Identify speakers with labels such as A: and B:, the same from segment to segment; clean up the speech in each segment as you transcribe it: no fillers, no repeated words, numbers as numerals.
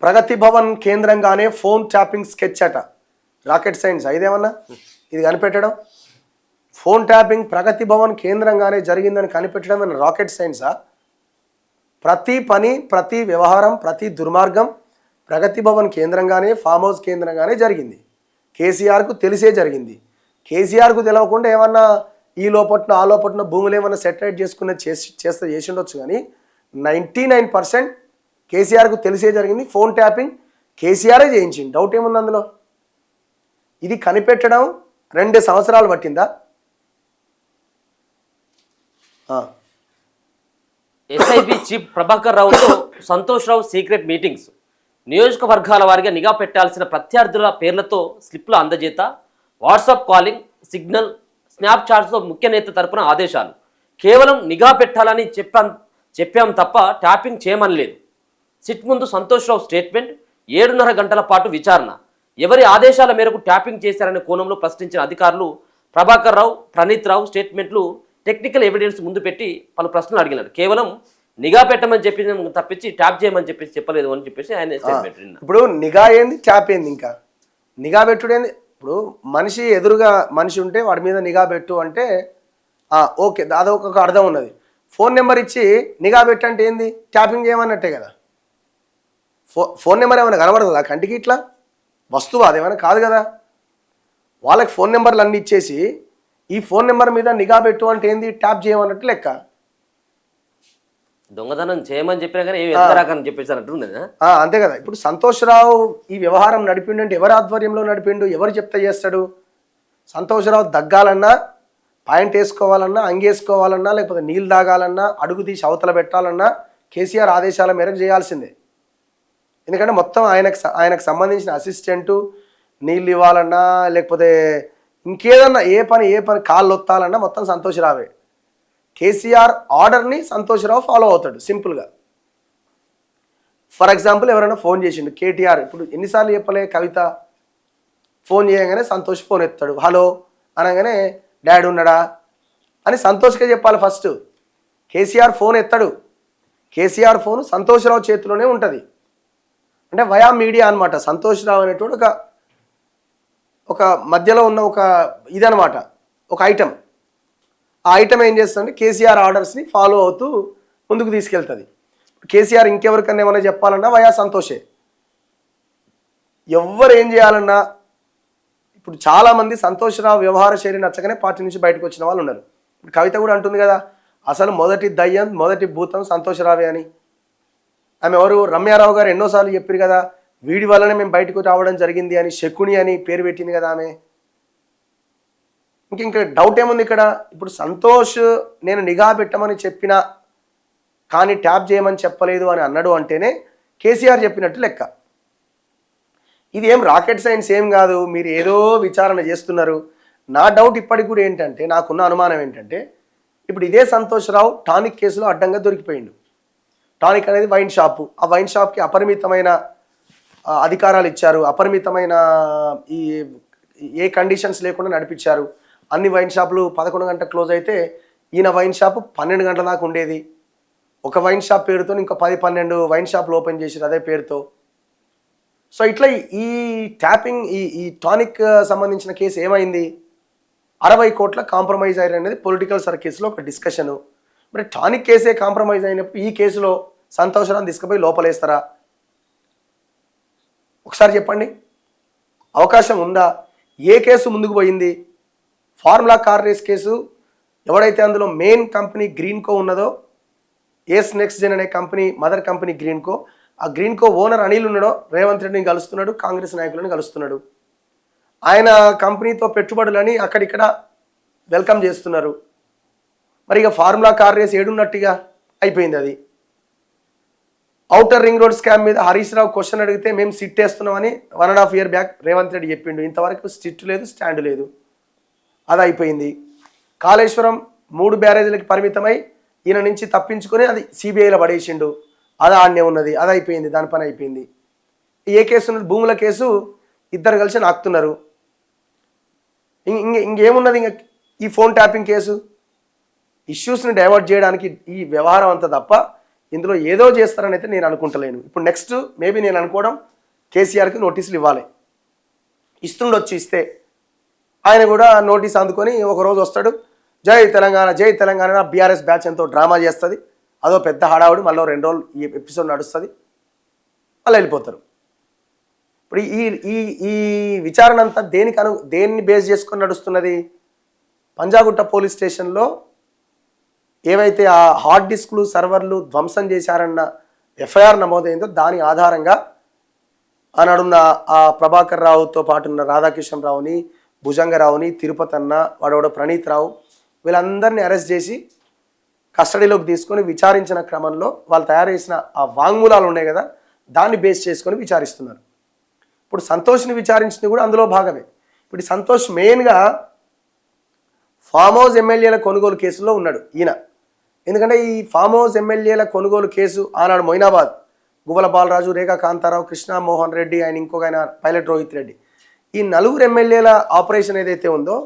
A: ప్రగతి Bhavan కేంద్రంగానే phone tapping sketch అట. Rocket science ఇదేమన్నా ఇది కనిపెట్టడం? ఫోన్ ట్యాపింగ్ ప్రగతి భవన్ కేంద్రంగానే జరిగిందని కనిపెట్టడం అని రాకెట్ సైన్సా? ప్రతి పని, ప్రతి వ్యవహారం, ప్రతి దుర్మార్గం ప్రగతి భవన్ కేంద్రంగానే, ఫామ్ హౌస్ కేంద్రంగానే జరిగింది. కేసీఆర్కు తెలిసే జరిగింది. కేసీఆర్కు తెలవకుండా ఏమన్నా ఈ లోపట్న ఆ లోపట్న భూములు ఏమన్నా సెటరేట్ చేసుకున్న చేసిండొచ్చు. కానీ 99% కేసీఆర్కు తెలిసే జరిగింది. ఫోన్ ట్యాపింగ్ కేసీఆరే చేయించింది. డౌట్ ఏముంది అందులో? ఇది కనిపెట్టడం 2 సంవత్సరాలు పట్టిందా?
B: ఎస్ఐబి చీఫ్ ప్రభాకర్ రావుతో సంతోష్ రావు సీక్రెట్ మీటింగ్స్. నియోజకవర్గాల వారిగా నిఘా పెట్టాల్సిన ప్రత్యర్థుల పేర్లతో స్లిప్ల అందజేత, వాట్సాప్ కాలింగ్, సిగ్నల్, స్నాప్చాట్స్తో ముఖ్య నేత తరపున ఆదేశాలు. కేవలం నిఘా పెట్టాలని చెప్పాం తప్ప ట్యాపింగ్ చేయమనలేదు. సిట్ ముందు సంతోష్ రావు స్టేట్మెంట్. 7.5 గంటల పాటు విచారణ. ఎవరి ఆదేశాల మేరకు ట్యాపింగ్ చేశారనే కోణంలో ప్రశ్నించిన అధికారులు ప్రభాకర్ రావు, ప్రణీత్ రావు స్టేట్మెంట్లు టెక్నికల్ ఎవిడెన్స్ ముందు పెట్టి పలు ప్రశ్నలు అడిగినారు. కేవలం నిఘా పెట్టమని చెప్పి తప్పించి ట్యాప్ చేయమని చెప్పలేదు అని చెప్పేసి ఆయన స్టేట్మెంట్.
A: ఇప్పుడు నిఘా ఏంది, ట్యాప్ ఏంది? ఇంకా నిఘా పెట్టుడేంది? ఇప్పుడు మనిషి ఎదురుగా మనిషి ఉంటే వాడి మీద నిఘా పెట్టు అంటే ఓకే, అదొక అర్థం ఉన్నది. ఫోన్ నెంబర్ ఇచ్చి నిఘా పెట్టంటే ఏంది? ట్యాపింగ్ చేయమన్నట్టే కదా. ఫోన్ నెంబర్ ఏమైనా కనబడుతుందా కంటికి? ఇట్లా వస్తువు అదేమైనా కాదు కదా. వాళ్ళకి ఫోన్ నెంబర్లు అన్నీ ఇచ్చేసి ఈ ఫోన్ నెంబర్ మీద నిఘా పెట్టు అంటే ఏంది? ట్యాప్ చేయమన్నట్టు లెక్క.
B: దొంగతనం చేయమని చెప్పినా కానీ ఏమి ఎత్తరాకని చెప్పేసి
A: అంతే కదా. ఇప్పుడు సంతోష్ రావు ఈ వ్యవహారం నడిపిండు అంటే ఎవరి ఆధ్వర్యంలో నడిపిండు? ఎవరు చెప్తే చేస్తాడు? సంతోష్ రావు దగ్గాలన్నా, పాయింట్ వేసుకోవాలన్నా, అంగేసుకోవాలన్నా, లేకపోతే నీళ్ళు తాగాలన్నా, అడుగు తీసి అవతల పెట్టాలన్నా కేసీఆర్ ఆదేశాల మేరకు చేయాల్సిందే. ఎందుకంటే మొత్తం ఆయనకు సంబంధించిన అసిస్టెంటు నీళ్ళు ఇవ్వాలన్నా, లేకపోతే ఇంకేదన్నా ఏ పని కాళ్ళు ఒత్తాలన్నా మొత్తం సంతోష్ రావే. కేసీఆర్ ఆర్డర్ని సంతోష్ రావు ఫాలో అవుతాడు సింపుల్గా. ఫర్ ఎగ్జాంపుల్ ఎవరైనా ఫోన్ చేసిండు కేటీఆర్, ఇప్పుడు ఎన్నిసార్లు చెప్పలే కవిత ఫోన్ చేయగానే సంతోష్ ఫోన్ ఎత్తాడు. హలో అనగానే డాడీ ఉన్నాడా అని సంతోష్కే చెప్పాలి ఫస్ట్. కేసీఆర్ ఫోన్ ఎత్తాడు. కేసీఆర్ ఫోన్ సంతోష్ రావు చేతిలోనే ఉంటుంది. అంటే వయా మీడియా అనమాట. సంతోష్ రావు అనేటువంటి ఒక మధ్యలో ఉన్న ఒక ఇదనమాట, ఒక ఐటమ్. ఆ ఐటమ్ ఏం చేస్తుందంటే కేసీఆర్ ఆర్డర్స్ని ఫాలో అవుతూ ముందుకు తీసుకెళ్తుంది. కేసీఆర్ ఇంకెవరికన్నా ఏమైనా చెప్పాలన్నా వయా సంతోషే. ఎవరు ఏం చేయాలన్నా ఇప్పుడు చాలామంది సంతోష్ రావు వ్యవహార శైలి నచ్చగానే పార్టీ నుంచి బయటకు వచ్చిన వాళ్ళు ఉన్నారు. ఇప్పుడు కవిత కూడా అంటుంది కదా, అసలు మొదటి దయ్యం, మొదటి భూతం సంతోష్ రావే అని. ఆమె ఎవరు? రమ్యారావు గారు ఎన్నోసార్లు చెప్పారు కదా, వీడి వల్లనే మేము బయటకు రావడం జరిగింది అని, శకుని అని పేరు పెట్టింది కదా ఆమె. ఇంకా డౌట్ ఏముంది ఇక్కడ? ఇప్పుడు సంతోష్ నేను నిఘా పెట్టమని చెప్పినా కానీ ట్యాప్ చేయమని చెప్పలేదు అని అన్నాడు అంటేనే కేసీఆర్ చెప్పినట్టు లెక్క. ఇది ఏం రాకెట్ సైన్స్ ఏం కాదు. మీరు ఏదో విచారణ చేస్తున్నారు. నా డౌట్ ఇప్పటికి కూడా ఏంటంటే, నాకున్న అనుమానం ఏంటంటే, ఇప్పుడు ఇదే సంతోష్ రావు టానిక్ కేసులో అడ్డంగా దొరికిపోయిండు. టానిక్ అనేది వైన్ షాపు. ఆ వైన్ షాప్కి అపరిమితమైన అధికారాలు ఇచ్చారు, అపరిమితమైన ఏ కండిషన్స్ లేకుండా నడిపించారు. అన్ని వైన్ షాపులు 11 గంటలకు క్లోజ్ అయితే ఈయన వైన్ షాపు 12 గంటల దాకా ఉండేది. ఒక వైన్ షాప్ పేరుతో ఇంకో 10-12 వైన్ షాపులు ఓపెన్ చేసారు అదే పేరుతో. సో ఇట్లా ఈ ట్యాపింగ్ ఈ టానిక్ సంబంధించిన కేసు ఏమైంది? 60 కోట్ల కాంప్రమైజ్ అయ్యారు అనేది పొలిటికల్ సర్కిల్స్లో ఒక డిస్కషను. మరి టానిక్ కేసే కాంప్రమైజ్ అయినప్పుడు ఈ కేసులో సంతోషాన్ని తీసుకుపోయి లోపలేస్తారా? ఒకసారి చెప్పండి. అవకాశం ఉందా? ఏ కేసు ముందుకు పోయింది? ఫార్ములా కార్ రేస్ కేసు ఎవడైతే అందులో మెయిన్ కంపెనీ గ్రీన్కో ఉన్నదో, ఏస్ నెక్స్ట్ జెన్ అనే కంపెనీ మదర్ కంపెనీ గ్రీన్కో, ఆ గ్రీన్కో ఓనర్ అనిల్ ఉన్నాడో రేవంత్ రెడ్డిని కలుస్తున్నాడు, కాంగ్రెస్ నాయకులను కలుస్తున్నాడు. ఆయన కంపెనీతో పెట్టుబడులని అక్కడిక్కడ వెల్కమ్ చేస్తున్నారు. మరి ఇక ఫార్ములా కార్ రేస్ ఏడున్నట్టుగా అయిపోయింది. అది ఔటర్ రింగ్ రోడ్ స్కామ్ మీద హరీష్ రావు క్వశ్చన్ అడిగితే మేము సిట్ వేస్తున్నామని 1.5 year బ్యాక్ రేవంత్ రెడ్డి చెప్పిండు. ఇంతవరకు సిట్ లేదు, స్టాండ్ లేదు. అది అయిపోయింది. కాళేశ్వరం 3 బ్యారేజీలకి పరిమితమై ఈయన నుంచి తప్పించుకొని అది సిబిఐలో పడేసిండు. అది ఆడనే ఉన్నది. అది అయిపోయింది, దాని పని అయిపోయింది. ఏ కేసు ఉన్నది? భూముల కేసు ఇద్దరు కలిసి నాకుతున్నారు. ఇంకేమున్నది? ఇంకా ఈ ఫోన్ ట్యాపింగ్ కేసు ఇష్యూస్ని డైవర్ట్ చేయడానికి ఈ వ్యవహారం అంతా తప్ప ఇందులో ఏదో చేస్తారని అయితే నేను అనుకుంటలేను. ఇప్పుడు నెక్స్ట్ మేబీ నేను అనుకోవడం కేసీఆర్కి నోటీసులు ఇవ్వాలి, ఇస్తుండొచ్చు. ఇస్తే ఆయన కూడా నోటీస్ అందుకొని ఒకరోజు వస్తాడు, జై తెలంగాణ జై తెలంగాణ బీఆర్ఎస్ బ్యాచ్ ఎంతో డ్రామా చేస్తుంది, అదో పెద్ద హడావుడి, మళ్ళీ 2 రోజులు ఈ ఎపిసోడ్ నడుస్తుంది, మళ్ళీ వెళ్ళిపోతారు. ఇప్పుడు ఈ ఈ ఈ విచారణ అంతా దేన్ని బేస్ చేసుకొని నడుస్తున్నది? పంజాగుట్ట పోలీస్ స్టేషన్లో ఏవైతే ఆ హార్డ్ డిస్క్లు సర్వర్లు ధ్వంసం చేశారన్న ఎఫ్ఐఆర్ నమోదైందో దాని ఆధారంగా ఆనాడున్న ఆ ప్రభాకర్ రావుతో పాటు ఉన్న రాధాకిషన్ రావుని, భుజంగరావుని, తిరుపతి అన్న, వాడవాడు ప్రణీత్ రావు, వీళ్ళందరినీ అరెస్ట్ చేసి కస్టడీలోకి తీసుకొని విచారించిన క్రమంలో వాళ్ళు తయారు చేసిన ఆ వాంగ్మూలాలు ఉన్నాయి కదా, దాన్ని బేస్ చేసుకొని విచారిస్తున్నారు. ఇప్పుడు సంతోష్ని విచారించింది కూడా అందులో భాగమే. ఇప్పుడు సంతోష్ మెయిన్గా ఫామ్ హౌస్ ఎమ్మెల్యేల కొనుగోలు కేసులో ఉన్నాడు ఈయన. ఎందుకంటే ఈ ఫామ్ హౌస్ ఎమ్మెల్యేల కొనుగోలు కేసు ఆనాడు మొయినాబాద్ గువ్వల బాలరాజు, రేఖా కాంతారావు, కృష్ణ మోహన్ రెడ్డి, ఆయన ఇంకొక ఆయన పైలట్ రోహిత్ రెడ్డి, ఈ 4 ఎమ్మెల్యేల ఆపరేషన్ ఏదైతే ఉందో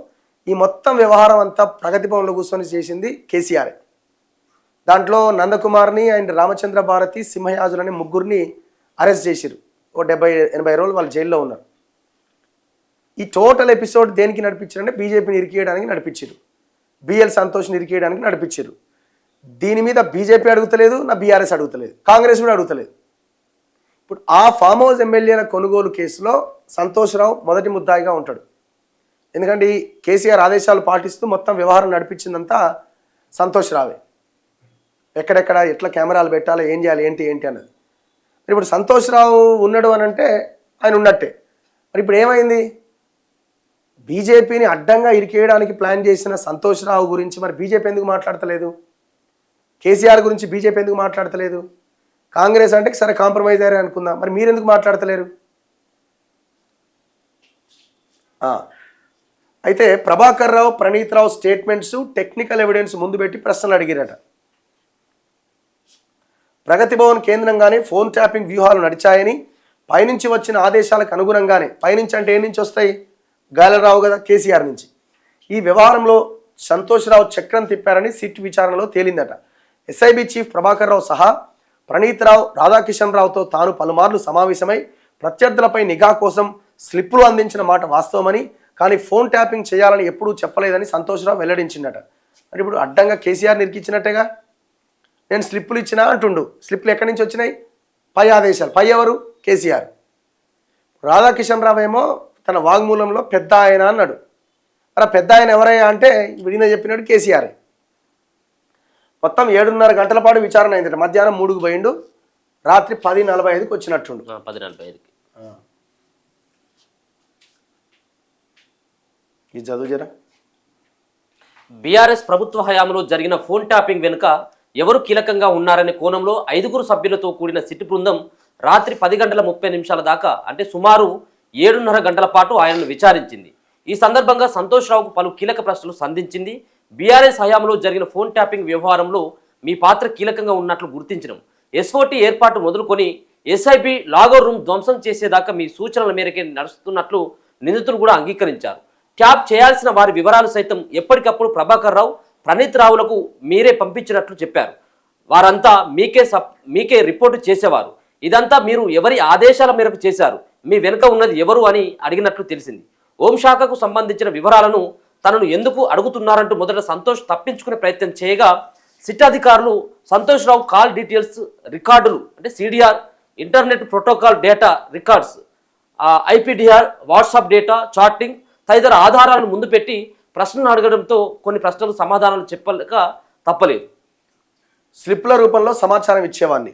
A: ఈ మొత్తం వ్యవహారం అంతా ప్రగతి భవన్లో కూర్చొని చేసింది కేసీఆర్. దాంట్లో నందకుమార్ని అండ్ రామచంద్ర భారతి, సింహయాజులని 3 అరెస్ట్ చేసిరు. ఓ 70-80 రోజులు వాళ్ళు జైల్లో ఉన్నారు. ఈ టోటల్ ఎపిసోడ్ దేనికి నడిపించారంటే బీజేపీని ఇరికేయడానికి నడిపించారు, బిఎల్ సంతోష్ని ఇరికేయడానికి నడిపించారు. దీని మీద బీజేపీ అడుగుతలేదు, నా బీఆర్ఎస్ అడుగుతలేదు, కాంగ్రెస్ కూడా అడుగుతలేదు. ఇప్పుడు ఆ ఫామ్ హౌస్ ఎమ్మెల్యేల కొనుగోలు కేసులో సంతోష్ రావు మొదటి ముద్దాయిగా ఉంటాడు. ఎందుకంటే ఈ కేసీఆర్ ఆదేశాలు పాటిస్తూ మొత్తం వ్యవహారం నడిపించిందంతా సంతోష్ రావే. ఎక్కడెక్కడ ఎట్లా కెమెరాలు పెట్టాలో, ఏం చేయాలి, ఏంటి అన్నది. మరి ఇప్పుడు సంతోష్ రావు ఉన్నాడు అని అంటే ఆయన ఉన్నట్టే. మరి ఇప్పుడు ఏమైంది? బీజేపీని అడ్డంగా ఇరికేయడానికి ప్లాన్ చేసిన సంతోష్ రావు గురించి మరి బీజేపీ ఎందుకు మాట్లాడతలేదు? కేసీఆర్ గురించి బీజేపీ ఎందుకు మాట్లాడతలేదు? కాంగ్రెస్ అంటే సరే కాంప్రమైజ్ అయ్యారు అనుకుందాం, మరి మీరెందుకు మాట్లాడతలేరు? అయితే ప్రభాకర్ రావు, ప్రణీత్ రావు స్టేట్మెంట్స్, టెక్నికల్ ఎవిడెన్స్ ముందు పెట్టి ప్రశ్నలు అడిగిరట. ప్రగతి భవన్ కేంద్రంగానే ఫోన్ ట్యాపింగ్ వ్యూహాలు నడిచాయని, పైనుంచి వచ్చిన ఆదేశాలకు అనుగుణంగానే, పైనుంచి అంటే ఏ నుంచి వస్తాయి? గాలరావు కదా, కేసీఆర్ నుంచి. ఈ వ్యవహారంలో సంతోష్ రావు చక్రం తిప్పారని సిట్ విచారణలో తేలిందట. ఎస్ఐబి చీఫ్ ప్రభాకర్ రావు సహా ప్రణీత్ రావు, రాధాకిషన్ రావుతో తాను పలుమార్లు సమావేశమై ప్రత్యర్థులపై నిఘా కోసం స్లిప్పులు అందించిన మాట వాస్తవమని, కానీ ఫోన్ ట్యాపింగ్ చేయాలని ఎప్పుడూ చెప్పలేదని సంతోష్ రావు వెల్లడించిందట. మరి ఇప్పుడు అడ్డంగా కేసీఆర్ నిరికిచ్చినట్టేగా. నేను స్లిప్పులు ఇచ్చినా అంటుండు. స్లిప్పులు ఎక్కడి నుంచి వచ్చినాయి? పై ఆదేశాలు. పై ఎవరు? కేసీఆర్. రాధాకిషన్ రావు ఏమో తన వాంగ్మూలంలో పెద్ద ఆయన అన్నాడు. మరి పెద్ద ఆయన ఎవరయ్యా అంటే ఈయన చెప్పినట్టు కేసీఆర్. మొత్తం 7:30 గంటల పాటు విచారణ అయిందట. మధ్యాహ్నం 3కు పోయిండు, రాత్రి 10:45కి వచ్చినట్టుండు.
B: 10:45కి
A: ఇది చదువు జరా.
B: బీఆర్ఎస్ ప్రభుత్వ హయాంలో జరిగిన ఫోన్ ట్యాపింగ్ వెనుక ఎవరు కీలకంగా ఉన్నారనే కోణంలో 5 సభ్యులతో కూడిన సిట్ బృందం రాత్రి 10:30 దాకా అంటే సుమారు 7:30 గంటల పాటు ఆయనను విచారించింది. ఈ సందర్భంగా సంతోష్ రావుకు పలు కీలక ప్రశ్నలు సంధించింది. బీఆర్ఎస్ హయాంలో జరిగిన ఫోన్ ట్యాపింగ్ వ్యవహారంలో మీ పాత్ర కీలకంగా ఉన్నట్లు గుర్తించడం, ఎస్ఓటీ ఏర్పాటు మొదలుకొని ఎస్ఐబి లాగర్ రూమ్ ధ్వంసం చేసేదాకా మీ సూచనల మేరకే నడుస్తున్నట్లు నిందితులు కూడా అంగీకరించారు. ట్యాప్ చేయాల్సిన వారి వివరాలు సైతం ఎప్పటికప్పుడు ప్రభాకర్ రావు, ప్రణీత్ రావులకు మీరే పంపించినట్లు చెప్పారు. వారంతా మీకే రిపోర్టు చేసేవారు. ఇదంతా మీరు ఎవరి ఆదేశాల మేరకు చేశారు? మీ వెనుక ఉన్నది ఎవరు అని అడిగినట్లు తెలిసింది. హోంశాఖకు సంబంధించిన వివరాలను తనను ఎందుకు అడుగుతున్నారంటూ మొదట సంతోష్ తప్పించుకునే ప్రయత్నం చేయగా సిట్ అధికారులు సంతోష్ రావు కాల్ డీటెయిల్స్ రికార్డులు అంటే CDR, internet protocol data records, IPDR, WhatsApp data, chatting తదితర ఆధారాలను ముందు పెట్టి ప్రశ్నలు అడగడంతో కొన్ని ప్రశ్నలకు సమాధానాలు చెప్పలేక తప్పలేదు.
A: స్లిప్ల రూపంలో సమాచారం ఇచ్చేవాడిని.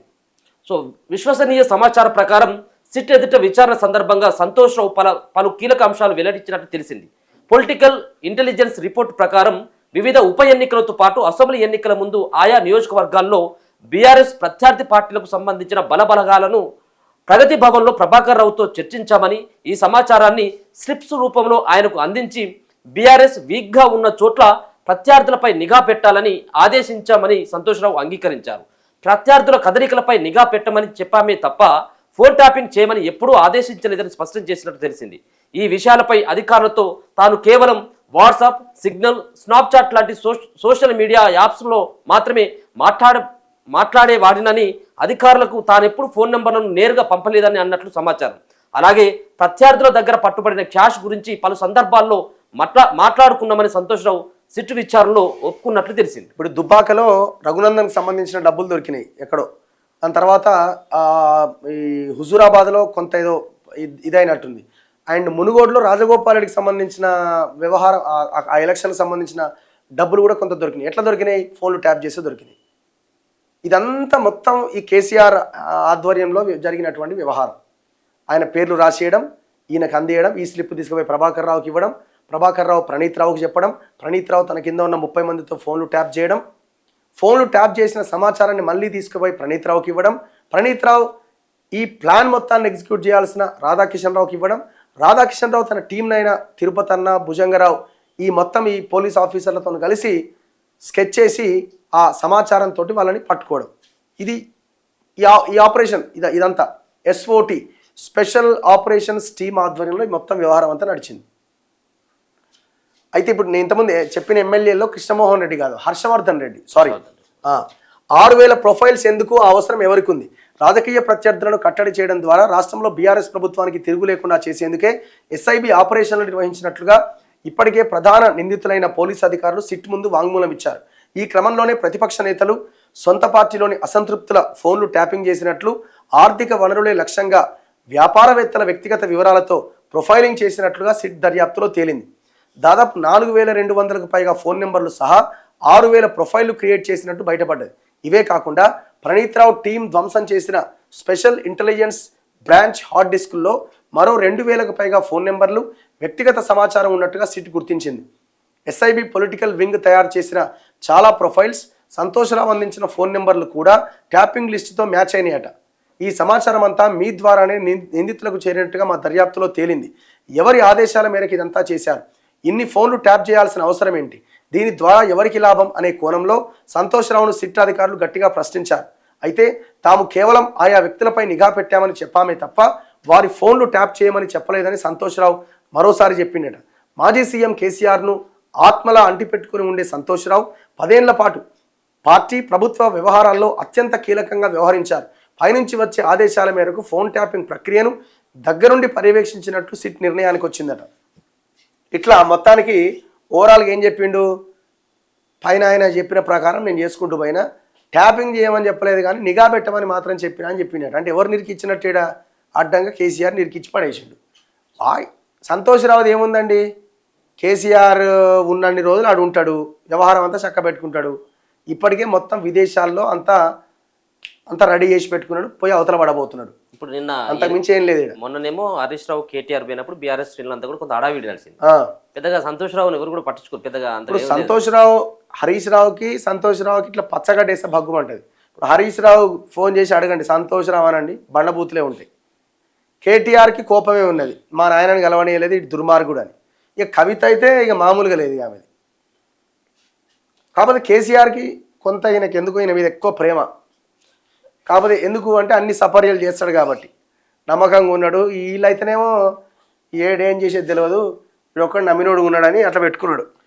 B: సో విశ్వసనీయ సమాచారం ప్రకారం సిట్ ఎదుట విచారణ సందర్భంగా సంతోష్ రావు పలు కీలక అంశాలు వెల్లడించినట్టు తెలిసింది. పొలిటికల్ ఇంటెలిజెన్స్ రిపోర్ట్ ప్రకారం వివిధ ఉప ఎన్నికలతో పాటు అసెంబ్లీ ఎన్నికల ముందు ఆయా నియోజకవర్గాల్లో బీఆర్ఎస్ ప్రత్యర్థి పార్టీలకు సంబంధించిన బలబలగాలను ప్రగతి భవన్లో ప్రభాకర్ రావుతో చర్చించామని, ఈ సమాచారాన్ని స్లిప్స్ రూపంలో ఆయనకు అందించి బీఆర్ఎస్ వీక్గా ఉన్న చోట్ల ప్రత్యర్థులపై నిఘా పెట్టాలని ఆదేశించామని సంతోష్ రావు అంగీకరించారు. ప్రత్యర్థుల కదలికలపై నిఘా పెట్టమని చెప్పామే తప్ప ఫోన్ ట్యాపింగ్ చేయమని ఎప్పుడూ ఆదేశించలేదని స్పష్టం చేసినట్టు తెలిసింది. ఈ విషయాలపై అధికారులతో తాను కేవలం వాట్సాప్, సిగ్నల్, స్నాప్చాట్ లాంటి సోషల్ మీడియా యాప్స్లో మాత్రమే మాట్లాడే వాడినని అధికారులకు తానెప్పుడు ఫోన్ నెంబర్లను నేరుగా పంపలేదని అన్నట్లు సమాచారం. అలాగే ప్రత్యర్థుల దగ్గర పట్టుబడిన క్యాష్ గురించి పలు సందర్భాల్లో మాట్లాడుకున్నామని సంతోష్రావు సిట్టు విచారణలో ఒప్పుకున్నట్లు తెలిసింది.
A: ఇప్పుడు దుబ్బాకలో రఘునందన్కి సంబంధించిన డబ్బులు దొరికినాయి ఎక్కడో, దాని తర్వాత ఈ హుజూరాబాద్లో కొంత ఏదో ఇదైనట్టుంది. అండ్ మునుగోడులో రాజగోపాల్ రెడ్డికి సంబంధించిన వ్యవహారం, ఆ ఎలక్షన్కి సంబంధించిన డబ్బులు కూడా కొంత దొరికినాయి. ఎట్లా దొరికినాయి? ఫోన్లు ట్యాప్ చేస్తే దొరికినాయి. ఇదంతా మొత్తం ఈ కేసీఆర్ ఆధ్వర్యంలో జరిగినటువంటి వ్యవహారం. ఆయన పేర్లు రాసేయడం, ఈయనకు అందేయడం, ఈ స్లిప్ తీసుకుపోయి ప్రభాకర్ రావుకి ఇవ్వడం, ప్రభాకర్ రావు ప్రణీత్ రావుకి చెప్పడం, ప్రణీత్ రావు తన కింద ఉన్న 30 మందితో ఫోన్లు ట్యాప్ చేయడం, ఫోన్లు ట్యాప్ చేసిన సమాచారాన్ని మళ్ళీ తీసుకుపోయి ప్రణీత్ రావుకి ఇవ్వడం, ప్రణీత్ రావు ఈ ప్లాన్ మొత్తాన్ని ఎగ్జిక్యూట్ చేయాల్సిన రాధాకిషన్ రావుకి ఇవ్వడం, రాధాకిషన్ రావు తన టీంనైనా తిరుపతి అన్న, భుజంగరావు ఈ మొత్తం ఈ పోలీస్ ఆఫీసర్లతో కలిసి స్కెచ్ చేసి ఆ సమాచారంతో వాళ్ళని పట్టుకోవడం. ఇది ఈ ఆపరేషన్ ఇదంతా SOT స్పెషల్ ఆపరేషన్స్ టీమ్ ఆధ్వర్యంలో ఈ మొత్తం వ్యవహారం అంతా నడిచింది. అయితే ఇప్పుడు నేను ఇంతకుముందు చెప్పిన ఎమ్మెల్యేలో కృష్ణమోహన్ రెడ్డి కాదు, హర్షవర్ధన్ రెడ్డి, సారీ, 6,000 ప్రొఫైల్స్ ఎందుకు, ఆ అవసరం ఎవరికి ఉంది? రాజకీయ ప్రత్యర్థులను కట్టడి చేయడం ద్వారా రాష్ట్రంలో బీఆర్ఎస్ ప్రభుత్వానికి తిరుగు లేకుండా చేసేందుకే SIB ఆపరేషన్లు నిర్వహించినట్లుగా ఇప్పటికే ప్రధాన నిందితులైన పోలీసు అధికారులు సిట్ ముందు వాంగ్మూలం ఇచ్చారు. ఈ క్రమంలోనే ప్రతిపక్ష నేతలు సొంత పార్టీలోని అసంతృప్తుల ఫోన్లు ట్యాపింగ్ చేసినట్లు, ఆర్థిక వనరులే లక్ష్యంగా వ్యాపారవేత్తల వ్యక్తిగత వివరాలతో ప్రొఫైలింగ్ చేసినట్లుగా సిట్ దర్యాప్తులో తేలింది. దాదాపు 4,200కు పైగా ఫోన్ నెంబర్లు సహా 6,000 ప్రొఫైళ్లు క్రియేట్ చేసినట్టు బయటపడ్డది. ఇవే కాకుండా ప్రణీత్ రావు టీం ధ్వంసం చేసిన స్పెషల్ ఇంటెలిజెన్స్ బ్రాంచ్ హార్డ్ డిస్కుల్లో మరో 2,000కు పైగా ఫోన్ నెంబర్లు, వ్యక్తిగత సమాచారం ఉన్నట్టుగా సిట్ గుర్తించింది. SIB పొలిటికల్ వింగ్ తయారు చేసిన చాలా ప్రొఫైల్స్, సంతోషరావు అందించిన ఫోన్ నెంబర్లు కూడా ట్యాపింగ్ లిస్టుతో మ్యాచ్ అయినాయట. ఈ సమాచారం అంతా మీ ద్వారానే నిందితులకు చేరినట్టుగా మా దర్యాప్తులో తేలింది. ఎవరి ఆదేశాల మేరకు ఇదంతా చేశారు? ఇన్ని ఫోన్లు ట్యాప్ చేయాల్సిన అవసరం ఏంటి? దీని ద్వారా ఎవరికి లాభం అనే కోణంలో సంతోషరావును సిట్ అధికారులు గట్టిగా ప్రశ్నించారు. అయితే తాము కేవలం ఆయా వ్యక్తులపై నిఘా పెట్టామని చెప్పామే తప్ప వారి ఫోన్లు ట్యాప్ చేయమని చెప్పలేదని సంతోషరావు మరోసారి చెప్పిండట. మాజీ సీఎం కేసీఆర్ను ఆత్మలా అంటిపెట్టుకుని ఉండే సంతోషరావు 10 ఏళ్ల పాటు పార్టీ ప్రభుత్వ వ్యవహారాల్లో అత్యంత కీలకంగా వ్యవహరించారు. పైనుంచి వచ్చే ఆదేశాల మేరకు ఫోన్ ట్యాపింగ్ ప్రక్రియను దగ్గరుండి పర్యవేక్షించినట్లు సిట్ నిర్ణయానికి వచ్చిందట. ఇట్లా మొత్తానికి ఓవరాల్గా ఏం చెప్పిండు? పైన ఆయన చెప్పిన ప్రకారం నేను చేసుకుంటూ పోయినా, ట్యాపింగ్ చేయమని చెప్పలేదు కానీ నిఘా పెట్టమని మాత్రం చెప్పినా అని చెప్పిండట. అంటే ఎవరు నిరికిచ్చినట్టేడా? అడ్డంగా కేసీఆర్ నిరికిచ్చి పడేసిండు. సంతోషరావుది ఏముందండి? కేసీఆర్ ఉన్నన్ని రోజులు ఆడు ఉంటాడు, వ్యవహారం అంతా చక్క పెట్టుకుంటాడు. ఇప్పటికే మొత్తం విదేశాల్లో అంతా రెడీ చేసి పెట్టుకున్నాడు, పోయి అవతల పడబోతున్నాడు.
B: ఇప్పుడు నిన్న
A: అంతకుమించి ఏం లేదు.
B: మొన్ననేమో హరీష్ రావు KTR పోయినప్పుడు బీఆర్ఎస్ శ్రేణులంతా కూడా కొంత అడావిడి నడిచింది. పెద్దగా సంతోష్ రావుని ఎవరు కూడా పట్టించుకోరు పెద్దగా.
A: ఇప్పుడు సంతోష్ రావు, హరీష్ రావుకి ఇట్లా పచ్చగడ్డేస్తే భగ్గుమంటది. ఇప్పుడు హరీష్ రావు ఫోన్ చేసి అడగండి, సంతోష్ రావు అనండి, బండబూతులే ఉంటాయి. KTRకి కోపమే ఉన్నది, మా నాయనని గెలవనీయలేదు, ఇటు దుర్మార్గుడు అని. ఇక కవిత అయితే ఇక మామూలుగా లేదు ఆమెది. కాకపోతే కేసీఆర్కి కొంత ఈయనకి ఎందుకు ఈయన మీద ఎక్కువ ప్రేమ. కాకపోతే ఎందుకు అంటే అన్ని సపర్యలు చేస్తాడు కాబట్టి నమ్మకంగా ఉన్నాడు. వీళ్ళైతేనేమో ఏడేం చేసేది తెలియదు, వీడు ఒక్కడు నమ్మినోడు ఉన్నాడని అట్లా పెట్టుకున్నాడు.